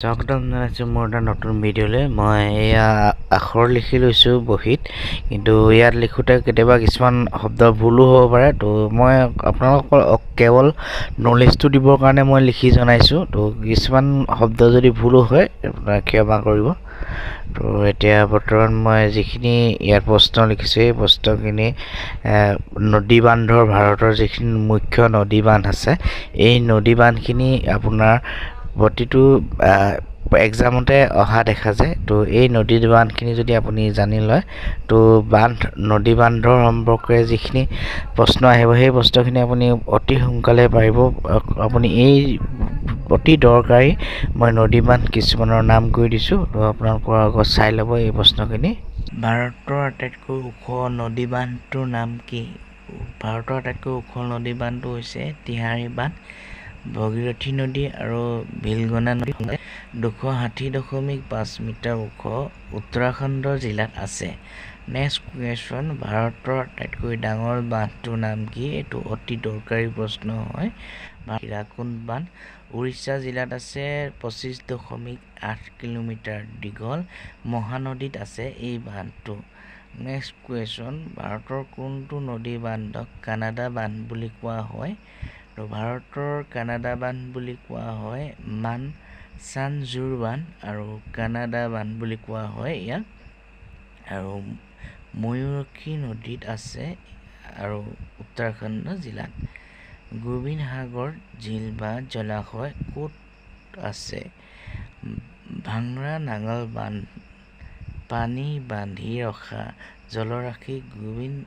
স্বাগতম জনাইছোঁ মোৰ এটা নতুন ভিডিঅ'লৈ। মই এয়া আখৰ লিখি লৈছোঁ বহীত, কিন্তু ইয়াত লিখোঁতে কেতিয়াবা কিছুমান শব্দ ভুলো হ'ব পাৰে। তো মই আপোনালোকৰ কেৱল নলেজটো দিবৰ কাৰণে মই লিখি জনাইছোঁ। তো কিছুমান শব্দ যদি ভুলো হয় আপোনাক ক্ষমা কৰিব। তো এতিয়া বৰ্তমান মই যিখিনি ইয়াত প্ৰশ্ন লিখিছোঁ এই প্ৰশ্নখিনি নদী বান্ধৰ ভাৰতৰ যিখিনি মুখ্য নদী বান্ধ আছে এই নদী বান্ধখিনি আপোনাৰ প্ৰতিটো এক্সামতে অহা দেখা যায়। তো এই নদী বান্ধখিনি যদি আপুনি জানি লয়, তো নদী বান্ধৰ সম্পৰ্কে যিখিনি প্ৰশ্ন আহিব সেই প্ৰশ্নখিনি আপুনি অতি সোনকালে পাৰিব। আপুনি এই অতি দৰকাৰী মই নদী বান্ধ কিছুমানৰ নাম কৈ দিছোঁ, তো আপোনালোকৰ আগত চাই ল'ব এই প্ৰশ্নখিনি। ভাৰতৰ আটাইতকৈ ওখ নদী বান্ধটোৰ নাম কি? ভাৰতৰ আটাইতকৈ ওখ নদী বান্ধটো হৈছে তিহাৰী বান্ধ। ভগীৰথী নদী আৰু ভিলগনা নদী 260.5 মিটাৰ ওখ উত্তৰাখণ্ড জিলাত আছে। নেক্সট কুৱেশ্যন, ভাৰতৰ আটাইতকৈ ডাঙৰ বান্ধটোৰ নাম কি? এইটো অতি দৰকাৰী প্ৰশ্ন হয়। হীৰাকুণ্ড বান্ধ উৰিষ্যা জিলাত আছে। 25.8 কিলোমিটাৰ দীঘল মহানদীত আছে এই বান্ধটো। নেক্সট কুৱেশ্যন, ভাৰতৰ কোনটো নদী বান্ধক কানাডা বান্ধ বুলি কোৱা হয়? তো ভাৰতৰ কানাডা বান্ধ বুলি কোৱা হয় মানচানজুৰ বান্ধ, আৰু কানাডা বান্ধ বুলি কোৱা হয় ইয়াক। আৰু ময়ূৰক্ষী নদীত আছে আৰু উত্তৰাখণ্ড জিলাত। গোবিন্দ সাগৰ ঝিল বা জলাশয় ক'ত আছে? ভাংৰা নাঙল বান্ধ। পানী বান্ধি ৰখা জলৰাশিক গোবিন্দ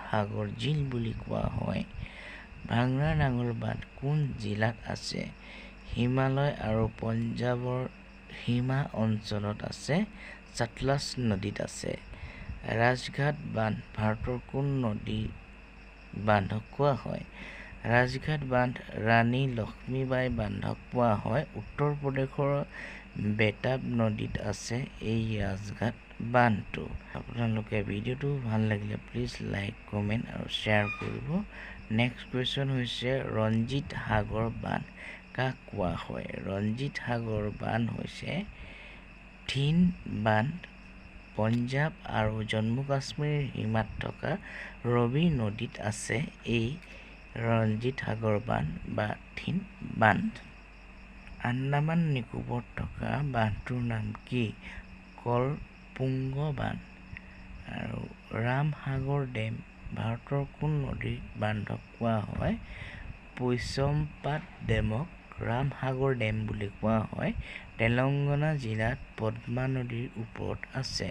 সাগৰ ঝিল বুলি কোৱা হয়। ভাংৰা নাঙল বান্ধ কোন জিলাত আছে? হিমালয় আৰু পঞ্জাৱৰ সীমা অঞ্চলত আছে। চাটলাজ নদীত আছে। ৰাজঘাট বান্ধ ভাৰতৰ কোন নদী বান্ধক কোৱা হয়? ৰাজঘাট বান্ধ ৰাণী লক্ষ্মীবাই বান্ধক কোৱা হয়। উত্তৰ প্ৰদেশৰ বেতাব নদীত আছে এই ৰাজঘাট বান্ধটো। আপোনালোকে ভিডিঅ'টো ভাল লাগিলে প্লিজ লাইক, কমেণ্ট আৰু শ্বেয়াৰ কৰিব। নেক্সট কুৱেশ্যন হৈছে ৰঞ্জিত সাগৰ বান্ধ কাক কোৱা হয়? ৰঞ্জিত সাগৰ বান্ধ হৈছে থিন বান্ধ পঞ্জাৱ আৰু জম্মু কাশ্মীৰৰ সীমাত থকা ৰবি নদীত আছে এই ৰঞ্জিত সাগৰ বান্ধ বা থিন বান্ধ। আন্দামান নিকোবৰত থকা বান্ধটোৰ নাম কি? কলপুংগ বান্ধ। আৰু ৰামসাগৰ ডেম ভাৰতৰ কোন নদীৰ বান্ধক কোৱা হয়? পৈচমপাত ডেমক ৰামসাগৰ ডেম বুলি কোৱা হয়। তেলেংগানা জিলাত পদ্মা নদীৰ ওপৰত আছে।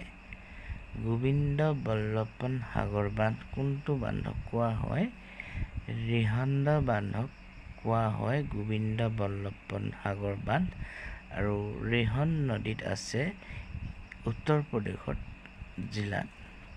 গোবিন্দ বল্লভ সাগৰ বান্ধ কোনটো বান্ধক কোৱা হয়? ৰিহান্দ বান্ধক কোৱা হয় গোবিন্দ বল্লভ সাগৰ বান্ধ। আৰু ৰিহন্দ নদীত আছে উত্তৰ প্ৰদেশত জিলাত।